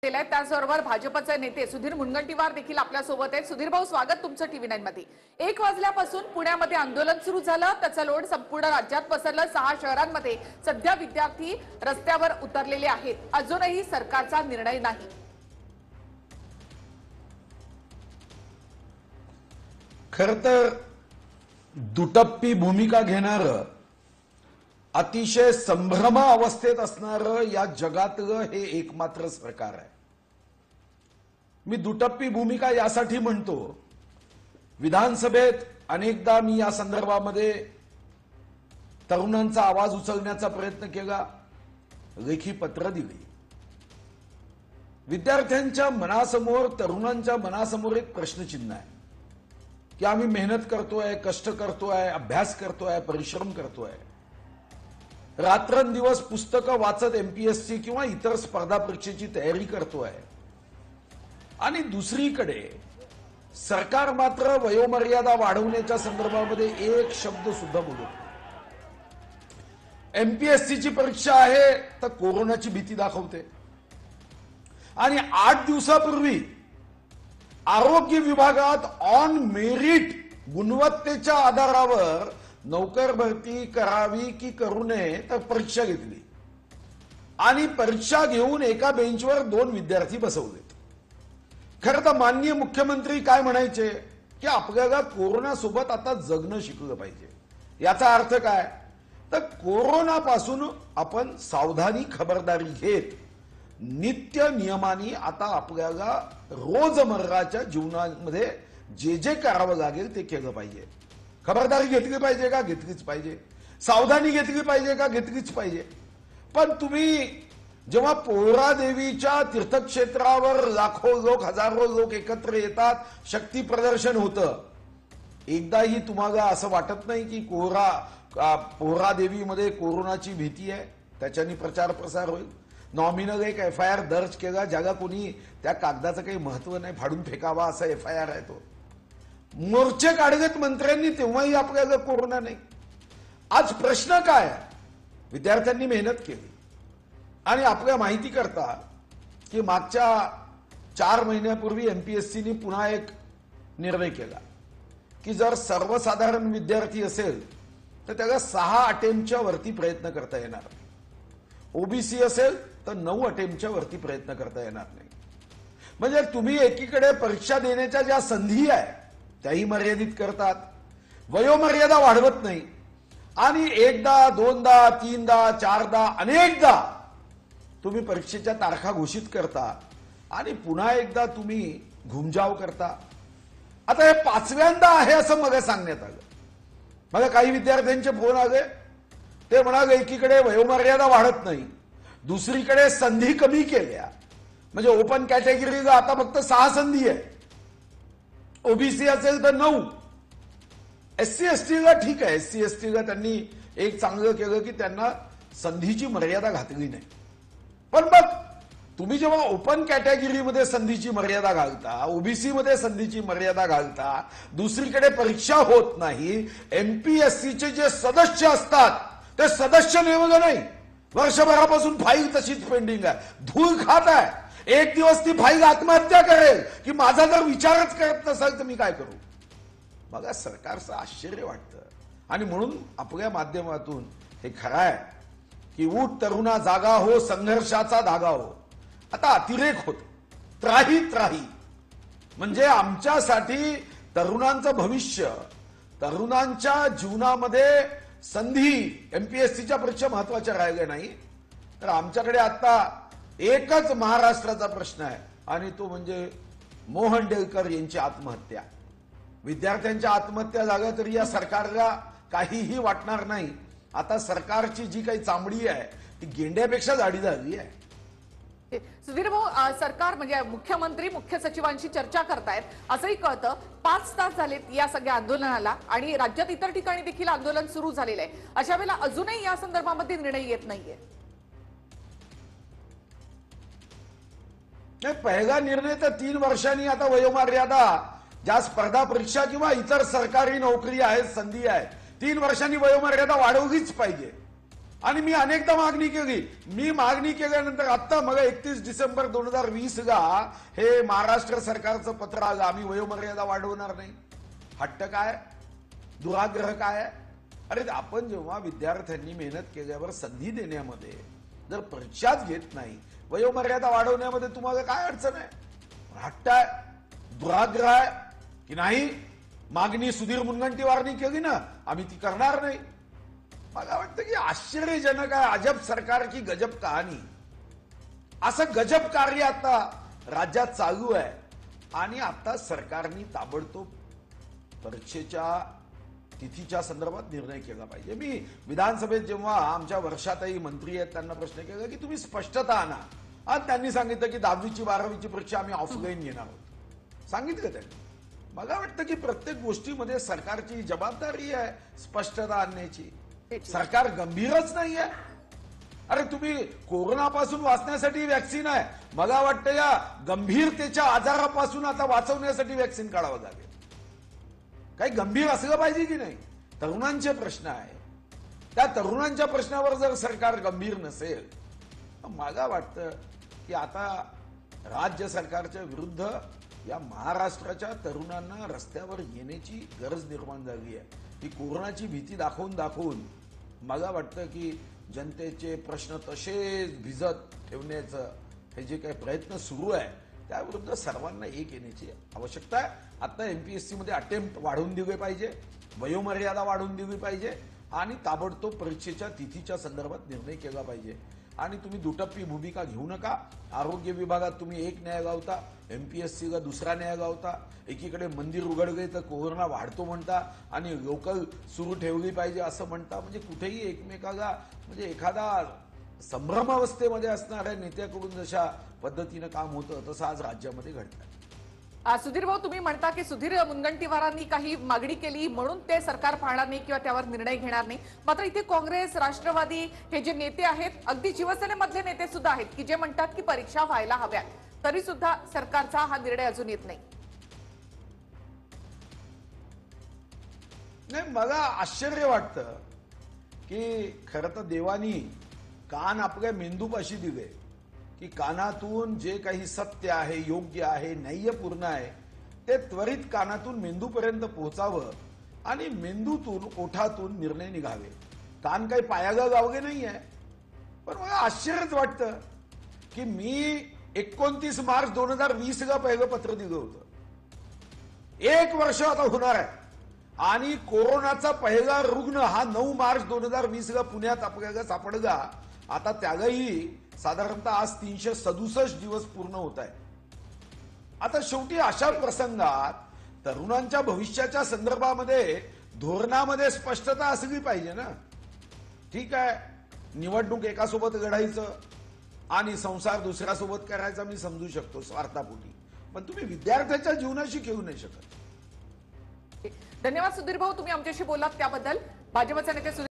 त्याचबरोबर भाजपचे नेते सुधीर मुनगंटीवार देखील आपल्या सोबत आहेत। सुधीर भाऊ, स्वागत तुमचं टीव्ही 9 मध्ये। 1 वाजल्यापासून पुण्यामध्ये आंदोलन सुरू झालं, त्याचं लोड संपूर्ण राज्यात पसरलं। 6 शहरांमध्ये सध्या विद्यार्थी रस्त्यावर उतरलेले आहेत। अजूनही सरकारचा निर्णय नाही। खरतर दुटप्पी भूमिका घेणार, अतिशय संभ्रम अवस्थेत असणार या जगातलं हे एकमात्र सरकार आहे। मी दुटप्पी भूमिका यासाठी म्हणतो, विधानसभेत अनेकदा मी या संदर्भामध्ये तरुणांचा आवाज उचलण्याचा प्रयत्न केला, लेखी पत्र दिली। विद्यार्थ्यांच्या मनासमोर, तरुणांच्या मनासमोर एक प्रश्नचिन्ह आहे की आम्ही मेहनत करतोय, कष्ट करतोय, अभ्यास करतोय, परिश्रम करतोय, रात्रंदिवस पुस्तकं वाचत एमपीएससी किंवा इतर स्पर्धा परीक्षेची तयारी करतोय, आणि दुसरीकडे सरकार मात्र वयोमर्यादा वाढवण्याच्या संदर्भामध्ये एक शब्द सुद्धा बोलत नाही। एमपीएससीची परीक्षा आहे तर कोरोनाची भीती दाखवते, आणि 8 दिवसापूर्वी आरोग्य विभागात ऑन मेरिट गुणवत्तेच्या आधारावर नोकर भरती करावी की करू नये तर परीक्षा घेतली, आणि परीक्षा घेऊन एका बेंचवर 2 विद्यार्थी बसवलेत। खरं तर माननीय मुख्यमंत्री काय म्हणायचे की आपल्याला कोरोना सोबत आता जगणं शिकलं पाहिजे। याचा अर्थ काय तर कोरोनापासून आपण सावधानी खबरदारी घेत नित्य नियमाने आता आपल्याला रोजमर्राच्या जीवनामध्ये जे जे करावं लागेल ते केलं पाहिजे। खबरदारी घेतली पाहिजे का? घेतलीच पाहिजे। सावधानी घेतली पाहिजे का? घेतलीच पाहिजे। पण तुम्ही जेव्हा पोहरादेवीच्या तीर्थक्षेत्रावर लाखो लोक, हजारो लोक एकत्र येतात, शक्ती प्रदर्शन होतं, एकदाही तुम्हाला असं वाटत नाही की पोहरादेवीमध्ये कोरोनाची भीती आहे, त्याच्यानी प्रचार प्रसार होईल? नॉमिनल एक एफआयआर दर्ज केला, ज्याला कोणी त्या कागदाचं काही महत्व नाही, फाडून फेकावा असा एफआयआर आहे तो। मोर्चे काढलेत मंत्र्यांनी, तेव्हाही आपल्याला कोरोना नाही। आज प्रश्न काय आहे? विद्यार्थ्यांनी मेहनत केली, आणि आपल्या माहिती करता की मागच्या 4 महिन्यापूर्वी एमपीएससीने पुन्हा एक निर्णय केला की जर सर्वसाधारण विद्यार्थी असेल तर त्याला 6 अटेम्प्टच्या वरती प्रयत्न करता येणार नाही, ओबीसी असेल तर 9 अटेम्प्टच्या वरती प्रयत्न करता येणार नाही। म्हणजे तुम्ही एकीकडे परीक्षा देण्याच्या ज्या संधी आहे त्याही मर्यादित करतात, वयोमर्यादा वाढवत नाही, आणि एकदा, दोनदा, तीनदा, चारदा, अनेकदा तुम्ही परीक्षेच्या तारखा घोषित करता, आणि पुन्हा एकदा तुम्ही घुमजाव करता। आता हे 5व्यांदा आहे असं मला सांगण्यात आलं। मला काही विद्यार्थ्यांचे फोन आले, ते म्हणाले एकीकडे वयोमर्यादा वाढत नाही, दुसरीकडे संधी कमी केल्या, म्हणजे ओपन कॅटेगरीला आता फक्त 6 संधी आहे, ओबीसी असेल तर 9, एससी एसटीला ठीक आहे, एससी एसटीला त्यांनी एक चांगलं केलं की त्यांना संधीची मर्यादा घातली नाही। पण मग तुम्ही जेव्हा ओपन कॅटेगरीमध्ये संधीची मर्यादा घालता, ओबीसी मध्ये संधीची मर्यादा घालता, दुसरीकडे परीक्षा होत नाही, एमपीएससीचे जे सदस्य असतात ते सदस्य नेमलं नाही, वर्षभरापासून फाईल तशीच पेंडिंग आहे, धूळ खात आहे। एक दिवस ती फाईल आत्महत्या करेल की माझा जर विचारच करत नसाल तर मी काय करू? बघा, सरकारचं आश्चर्य वाटतं। आणि म्हणून आपल्या माध्यमातून हे खरं आहे की उठ तरुणा जागा हो, संघर्षाचा धागा हो। आता अतिरेक होत, त्राही त्राही, म्हणजे आमच्यासाठी तरुणांचं भविष्य, तरुणांच्या जीवनामध्ये संधी, एमपीएससीच्या परीक्षा महत्वाच्या राहिल्या नाही, तर आमच्याकडे आता एकच महाराष्ट्राचा प्रश्न आहे, आणि तो म्हणजे मोहन डेलकर यांची आत्महत्या। विद्यार्थ्यांच्या आत्महत्या झाल्या तरी या सरकारला काहीही वाटणार नाही। आता सरकारची जी काही चामडी आहे ती गेंड्यापेक्षा जाडी झाली आहे। सुधीर भाऊ, सरकार म्हणजे मुख्यमंत्री मुख्य सचिवांशी चर्चा करतायत असंही कळतं। 5 तास झालेत या सगळ्या आंदोलनाला, आणि राज्यात इतर ठिकाणी देखील आंदोलन सुरू झालेलं आहे। अशा वेळेला अजूनही या संदर्भामध्ये निर्णय येत नाहीये। पहिला निर्णय तर 3 वर्षांनी आता वयोमर्यादा, ज्या स्पर्धा परीक्षा किंवा इतर सरकारी नोकरी आहेत, संधी आहेत, 3 वर्षांनी वयोमर्यादा वाढवलीच पाहिजे। आणि मी अनेकदा मागणी केली. मी मागणी केल्यानंतर आता मग 31 डिसेंबर 2020 गा हे महाराष्ट्र सरकारचं पत्र आलं, आम्ही वयोमर्यादा वाढवणार नाही. हट्ट काय, दुराग्रह काय? अरे आपण जेव्हा विद्यार्थ्यांनी मेहनत केल्यावर संधी देण्यामध्ये जर परीक्षाच घेत नाही, वयोमर्यादा वाढवण्यामध्ये तुम्हाला काय अडचण आहे? हट्ट आहे, दुराग्रह आहे की नाही? मागणी सुधीर मुनगंटीवारनी केली ना, आम्ही ती करणार नाही. मला वाटतं की आश्चर्यजनक आहे. अजब सरकार की गजब कहाणी. असं गजब कार्य आता राज्यात चालू आहे. आणि आता सरकारने ताबडतोब परीक्षेच्या तिथीच्या संदर्भात निर्णय केला पाहिजे. मी विधानसभेत जेव्हा आमच्या वर्षातही मंत्री आहेत त्यांना प्रश्न केला की तुम्ही स्पष्टता आणा, आणि त्यांनी सांगितलं की 10वी 12वी परीक्षा आम्ही ऑफलाईन घेणार आहोत. सांगितलं त्यांनी. मला वाटतं की प्रत्येक गोष्टीमध्ये सरकारची जबाबदारी आहे स्पष्टता आणण्याची. सरकार गंभीरच नाहीये. अरे तुम्ही कोरोनापासून वाचण्यासाठी वॅक्सिन आहे, मला वाटतं या गंभीरतेच्या आजारापासून आता वाचवण्यासाठी वॅक्सिन काढावं लागेल. काही गंभीर असलं पाहिजे की नाही? तरुणांचे प्रश्न आहे, त्या तरुणांच्या प्रश्नावर जर सरकार गंभीर नसेल तर मला वाटतं की आता राज्य सरकारच्या विरुद्ध या महाराष्ट्राच्या तरुणांना रस्त्यावर येण्याची गरज निर्माण झाली आहे. ही कोरोनाची भीती दाखवून दाखवून मला वाटतं की जनतेचे प्रश्न तसेच भिजत ठेवण्याचं हे जे काही प्रयत्न सुरू आहे त्याविरुद्ध सर्वांना एक येण्याची आवश्यकता आहे. आता एमपीएससी मध्ये अटेम्प्ट वाढवून दिले पाहिजे, वयोमर्यादा वाढवून दिली पाहिजे आणि ताबडतोब परीक्षेच्या तिथीच्या संदर्भात निर्णय केला पाहिजे. आणि तुम्ही दुटप्पी भूमिका घेऊ नका. आरोग्य विभागात तुम्ही एक न्याय गावता, एमपीएससीला दुसरा न्याय गावता. एकीकडे मंदिर उघडले तर कोरोना वाढतो म्हणता आणि लोकल सुरू ठेवली पाहिजे असं म्हणता. म्हणजे कुठेही एकमेकाला म्हणजे एखादा संभ्रम अवस्थेमध्ये असणाऱ्या नेत्याकडून जशा पद्धतीनं काम होतं तसं आज राज्यामध्ये घडतं. सुधीर भाऊ, तुम्ही म्हणता की सुधीर मुनगंटीवारांनी काही मागणी केली म्हणून ते सरकार पाहणार नाही किंवा त्यावर निर्णय घेणार नाही. मात्र इथे काँग्रेस, राष्ट्रवादी हे जे नेते आहेत, अगदी शिवसेनेमधले नेते सुद्धा आहेत की जे म्हणतात की परीक्षा व्हायला हव्यात, तरी सुद्धा सरकारचा हा निर्णय अजून येत नाही. नाही, मला आश्चर्य वाटतं की खरं तर देवानी कान आपल्या मेंदूपाशी दिले की कानातून जे काही सत्य आहे, योग्य आहे, न्यायपूर्ण आहे ते त्वरित कानातून मेंदूपर्यंत पोहोचावं आणि मेंदूतून ओठातून निर्णय निघावे. कान काही पायाला लावले नाही आहे. पण मला आश्चर्यच वाटतं की मी 29 मार्च 2020 ला पहिलं पत्र दिलं होतं. 1 वर्ष आता होणार आहे आणि कोरोनाचा पहिला रुग्ण हा 9 मार्च 2020 ला पुण्यात आपल्याला सापडला. आता त्यालाही साधारणतः आज 367 दिवस पूर्ण होत आहे. आता शेवटी अशा प्रसंगात तरुणांच्या भविष्याच्या संदर्भामध्ये धोरणामध्ये स्पष्टता असली पाहिजे ना. ठीक आहे, निवडणूक एकासोबत लढायचं आणि संसार दुसऱ्यासोबत करायचा मी समजू शकतो स्वार्थापोटी, पण तुम्ही विद्यार्थ्याच्या जीवनाशी खेळू नाही शकत. धन्यवाद सुधीर भाऊ, तुम्ही आमच्याशी बोलात त्याबद्दल. भाजपचे नेते